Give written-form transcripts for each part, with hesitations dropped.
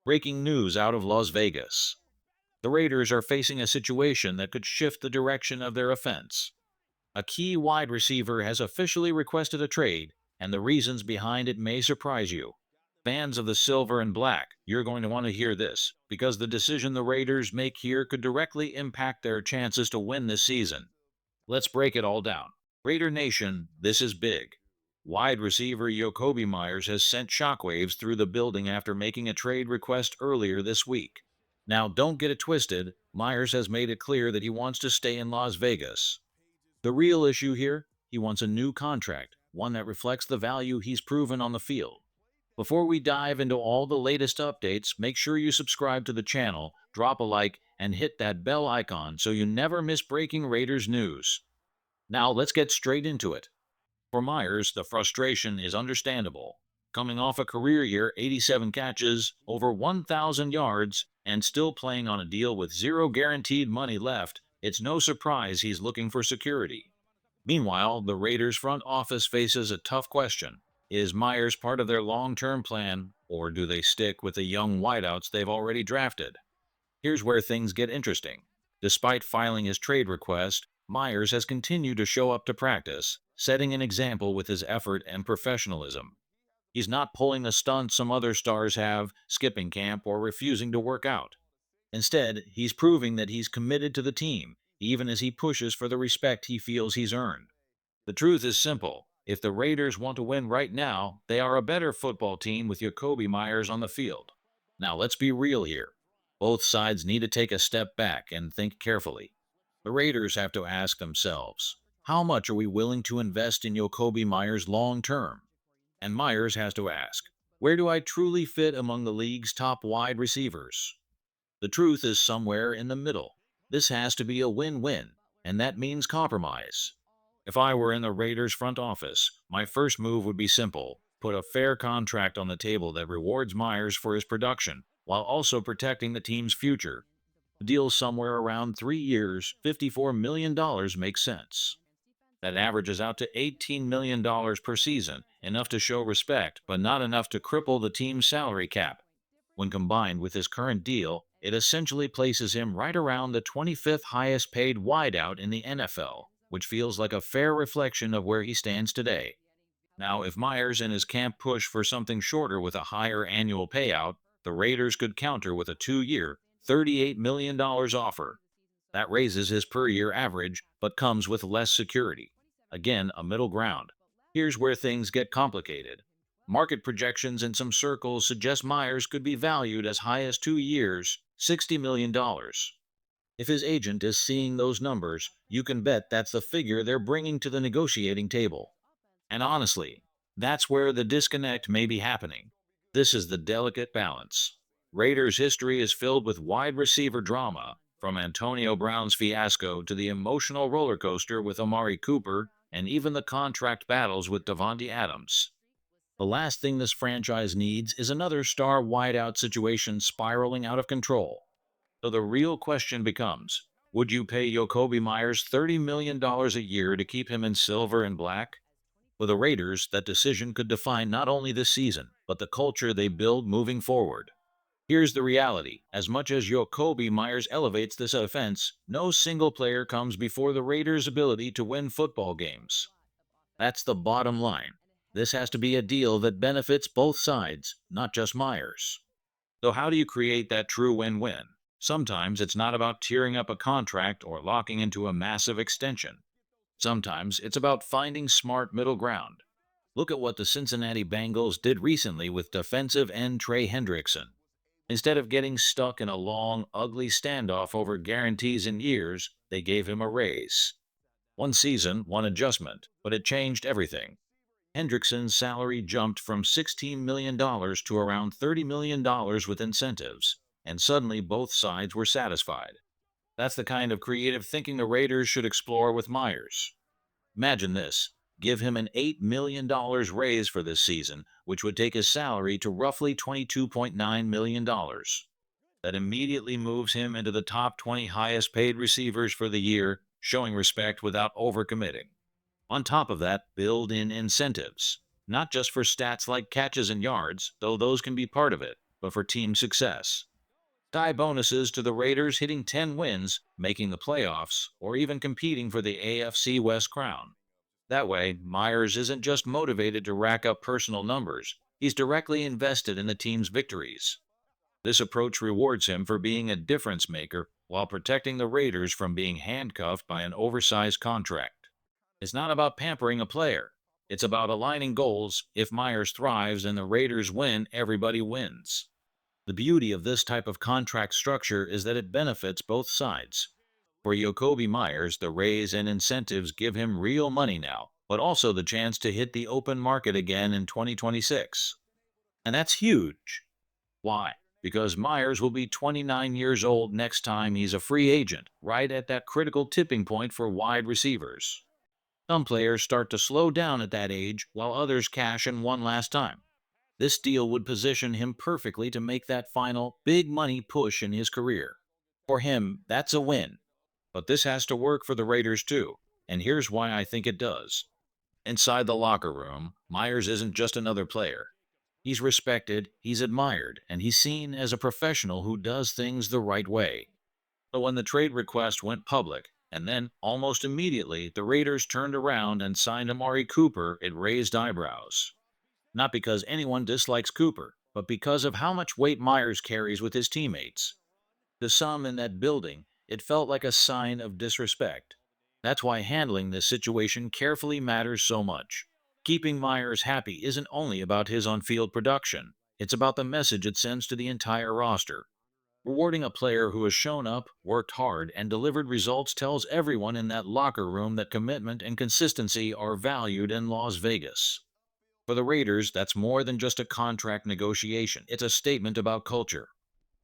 Breaking news out of Las Vegas. The Raiders are facing a situation that could shift the direction of their offense. A key wide receiver has officially requested a trade, and the reasons behind it may surprise you. Fans of the silver and black, you're going to want to hear this, because the decision the Raiders make here could directly impact their chances to win this season. Let's break it all down. Raider Nation, this is big. Wide receiver Jakobi Meyers has sent shockwaves through the building after making a trade request earlier this week. Now, don't get it twisted, Meyers has made it clear that he wants to stay in Las Vegas. The real issue here, he wants a new contract, one that reflects the value he's proven on the field. Before we dive into all the latest updates, make sure you subscribe to the channel, drop a like, and hit that bell icon so you never miss breaking Raiders news. Now let's get straight into it. For Meyers, the frustration is understandable. Coming off a career year, 87 catches, over 1,000 yards, and still playing on a deal with zero guaranteed money left, it's no surprise he's looking for security. Meanwhile, the Raiders front office faces a tough question. Is Meyers part of their long-term plan, or do they stick with the young wideouts they've already drafted? Here's where things get interesting. Despite filing his trade request, Meyers has continued to show up to practice, setting an example with his effort and professionalism. He's not pulling the stunt some other stars have, skipping camp or refusing to work out. Instead, he's proving that he's committed to the team, even as he pushes for the respect he feels he's earned. The truth is simple. If the Raiders want to win right now, they are a better football team with Jakobi Meyers on the field. Now let's be real here. Both sides need to take a step back and think carefully. The Raiders have to ask themselves, how much are we willing to invest in Jakobi Meyers long term? And Meyers has to ask, where do I truly fit among the league's top wide receivers? The truth is somewhere in the middle. This has to be a win-win, and that means compromise. If I were in the Raiders front office, my first move would be simple. Put a fair contract on the table that rewards Meyers for his production, while also protecting the team's future. A deal somewhere around 3 years, $54 million makes sense. That averages out to $18 million per season, enough to show respect, but not enough to cripple the team's salary cap. When combined with his current deal, it essentially places him right around the 25th highest paid wideout in the NFL, which feels like a fair reflection of where he stands today. Now, if Meyers and his camp push for something shorter with a higher annual payout, the Raiders could counter with a 2-year, $38 million offer. That raises his per-year average, but comes with less security. Again, a middle ground. Here's where things get complicated. Market projections in some circles suggest Meyers could be valued as high as 2 years, $60 million. If his agent is seeing those numbers, you can bet that's the figure they're bringing to the negotiating table. And honestly, that's where the disconnect may be happening. This is the delicate balance. Raiders' history is filled with wide receiver drama, from Antonio Brown's fiasco to the emotional roller coaster with Amari Cooper, and even the contract battles with Davante Adams. The last thing this franchise needs is another star wideout situation spiraling out of control. So the real question becomes, would you pay Jakobi Meyers $30 million a year to keep him in silver and black? For the Raiders, that decision could define not only this season, but the culture they build moving forward. Here's the reality. As much as Jakobi Meyers elevates this offense, no single player comes before the Raiders' ability to win football games. That's the bottom line. This has to be a deal that benefits both sides, not just Meyers. So how do you create that true win-win? Sometimes it's not about tearing up a contract or locking into a massive extension. Sometimes it's about finding smart middle ground. Look at what the Cincinnati Bengals did recently with defensive end Trey Hendrickson. Instead of getting stuck in a long, ugly standoff over guarantees and years, they gave him a raise. One season, one adjustment, but it changed everything. Hendrickson's salary jumped from $16 million to around $30 million with incentives, and suddenly both sides were satisfied. That's the kind of creative thinking the Raiders should explore with Meyers. Imagine this. Give him an $8 million raise for this season, which would take his salary to roughly $22.9 million. That immediately moves him into the top 20 highest paid receivers for the year, showing respect without overcommitting. On top of that, build in incentives. Not just for stats like catches and yards, though those can be part of it, but for team success. Tie bonuses to the Raiders hitting 10 wins, making the playoffs, or even competing for the AFC West crown. That way, Meyers isn't just motivated to rack up personal numbers, he's directly invested in the team's victories. This approach rewards him for being a difference maker while protecting the Raiders from being handcuffed by an oversized contract. It's not about pampering a player. It's about aligning goals. If Meyers thrives and the Raiders win, everybody wins. The beauty of this type of contract structure is that it benefits both sides. For Jakobi Meyers, the raise and incentives give him real money now, but also the chance to hit the open market again in 2026. And that's huge. Why? Because Meyers will be 29 years old next time he's a free agent, right at that critical tipping point for wide receivers. Some players start to slow down at that age, while others cash in one last time. This deal would position him perfectly to make that final, big money push in his career. For him, that's a win. But this has to work for the Raiders too, and here's why I think it does. Inside the locker room, Meyers isn't just another player. He's respected, he's admired, and he's seen as a professional who does things the right way. So when the trade request went public, and then, almost immediately, the Raiders turned around and signed Amari Cooper, it raised eyebrows. Not because anyone dislikes Cooper, but because of how much weight Meyers carries with his teammates. To some in that building, it felt like a sign of disrespect. That's why handling this situation carefully matters so much. Keeping Meyers happy isn't only about his on-field production, it's about the message it sends to the entire roster. Rewarding a player who has shown up, worked hard, and delivered results tells everyone in that locker room that commitment and consistency are valued in Las Vegas. For the Raiders, that's more than just a contract negotiation. It's a statement about culture.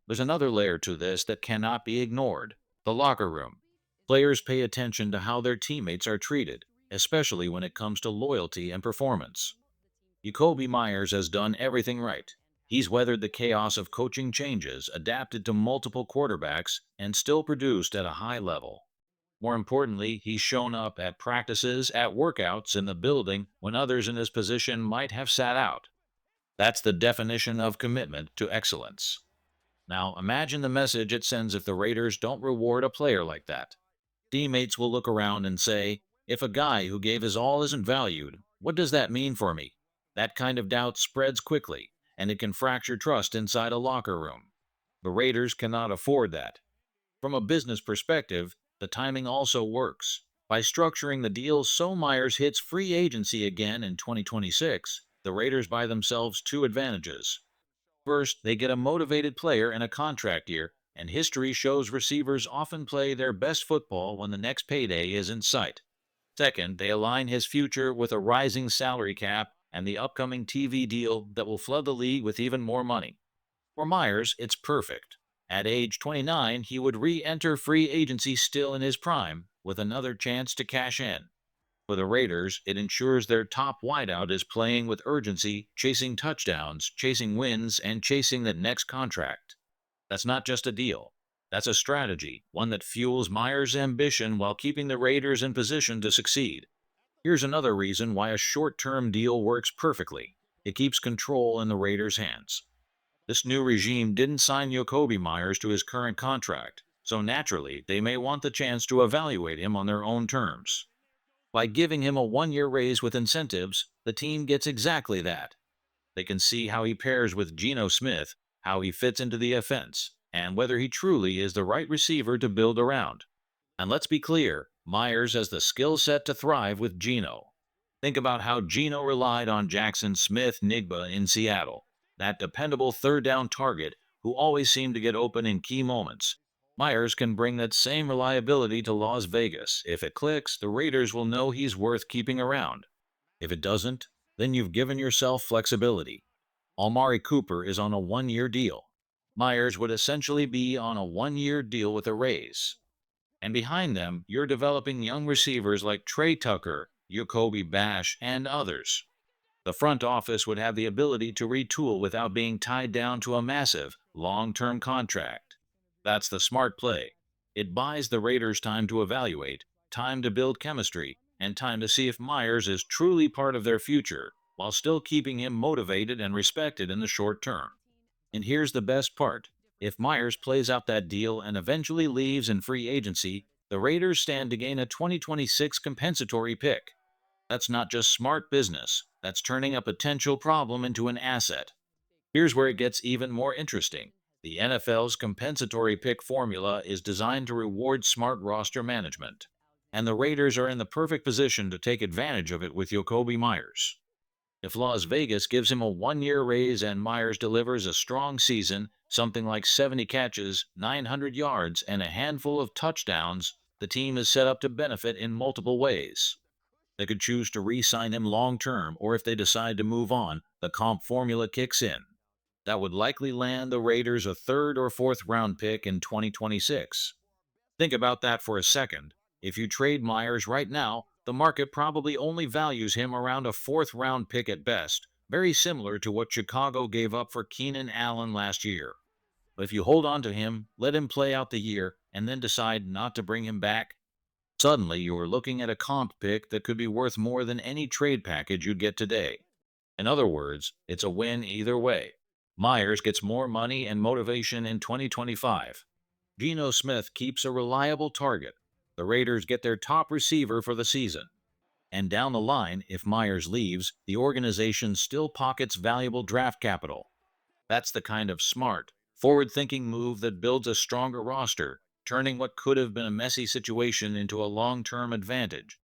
There's another layer to this that cannot be ignored: the locker room. Players pay attention to how their teammates are treated, especially when it comes to loyalty and performance. Jakobi Meyers has done everything right. He's weathered the chaos of coaching changes, adapted to multiple quarterbacks, and still produced at a high level. More importantly, he's shown up at practices, at workouts, in the building when others in his position might have sat out. That's the definition of commitment to excellence. Now, imagine the message it sends if the Raiders don't reward a player like that. Teammates will look around and say, if a guy who gave his all isn't valued, what does that mean for me? That kind of doubt spreads quickly, and it can fracture trust inside a locker room. The Raiders cannot afford that. From a business perspective, the timing also works. By structuring the deal so Meyers hits free agency again in 2026, the Raiders buy themselves two advantages. First, they get a motivated player in a contract year, and history shows receivers often play their best football when the next payday is in sight. Second, they align his future with a rising salary cap and the upcoming TV deal that will flood the league with even more money. For Meyers, it's perfect. At age 29, he would re-enter free agency still in his prime, with another chance to cash in. For the Raiders, it ensures their top wideout is playing with urgency, chasing touchdowns, chasing wins, and chasing that next contract. That's not just a deal. That's a strategy, one that fuels Meyers' ambition while keeping the Raiders in position to succeed. Here's another reason why a short-term deal works perfectly. It keeps control in the Raiders' hands. This new regime didn't sign Jakobi Meyers to his current contract, so naturally they may want the chance to evaluate him on their own terms. By giving him a one-year raise with incentives, the team gets exactly that. They can see how he pairs with Geno Smith, how he fits into the offense, and whether he truly is the right receiver to build around. And let's be clear, Meyers has the skill set to thrive with Geno. Think about how Geno relied on Jackson Smith-Njigba in Seattle, that dependable third-down target who always seemed to get open in key moments. Meyers can bring that same reliability to Las Vegas. If it clicks, the Raiders will know he's worth keeping around. If it doesn't, then you've given yourself flexibility. Amari Cooper is on a one-year deal. Meyers would essentially be on a one-year deal with a raise. And behind them, you're developing young receivers like Trey Tucker, Jacoby Bash, and others. The front office would have the ability to retool without being tied down to a massive, long-term contract. That's the smart play. It buys the Raiders time to evaluate, time to build chemistry, and time to see if Meyers is truly part of their future, while still keeping him motivated and respected in the short term. And here's the best part. If Meyers plays out that deal and eventually leaves in free agency, the Raiders stand to gain a 2026 compensatory pick. That's not just smart business, that's turning a potential problem into an asset. Here's where it gets even more interesting. The NFL's compensatory pick formula is designed to reward smart roster management. And the Raiders are in the perfect position to take advantage of it with Jakobi Meyers. If Las Vegas gives him a 1-year raise and Meyers delivers a strong season, something like 70 catches, 900 yards, and a handful of touchdowns, the team is set up to benefit in multiple ways. They could choose to re-sign him long-term, or if they decide to move on, the comp formula kicks in. That would likely land the Raiders a third or fourth round pick in 2026. Think about that for a second. If you trade Meyers right now, the market probably only values him around a fourth round pick at best, very similar to what Chicago gave up for Keenan Allen last year. But if you hold on to him, let him play out the year, and then decide not to bring him back, suddenly you are looking at a comp pick that could be worth more than any trade package you'd get today. In other words, it's a win either way. Meyers gets more money and motivation in 2025. Geno Smith keeps a reliable target. The Raiders get their top receiver for the season. And down the line, if Meyers leaves, the organization still pockets valuable draft capital. That's the kind of smart, forward-thinking move that builds a stronger roster, turning what could have been a messy situation into a long-term advantage.